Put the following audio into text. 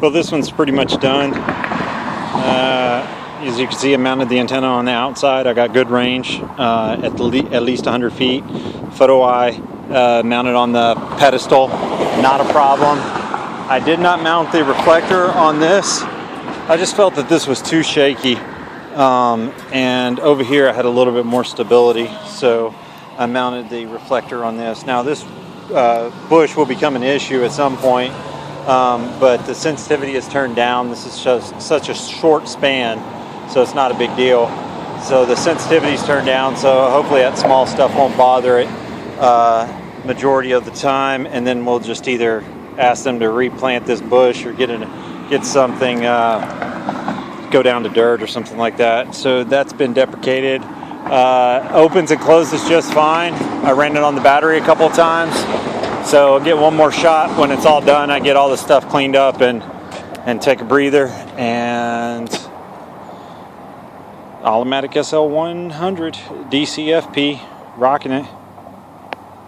Well, this one's pretty much done. As you can see, I mounted the antenna on the outside. I got good range at least 100 feet. Photo eye mounted on the pedestal, not a problem. I did not mount the reflector on this. I just felt that this was too shaky. And over here I had a little bit more stability, so I mounted the reflector on this. Now this bush will become an issue at some point, but the sensitivity is turned down. This is just such a short span, so it's not a big deal. So the sensitivity is turned down, so hopefully that small stuff won't bother it majority of the time, and then we'll just either ask them to replant this bush or get something, go down to dirt or something like that. So that's been deprecated. Opens and closes just fine. I ran it on the battery a couple of times, so I'll get one more shot when it's all done. I get all the stuff cleaned up and take a breather. And All-O-Matic SL-100DC FP, rocking it.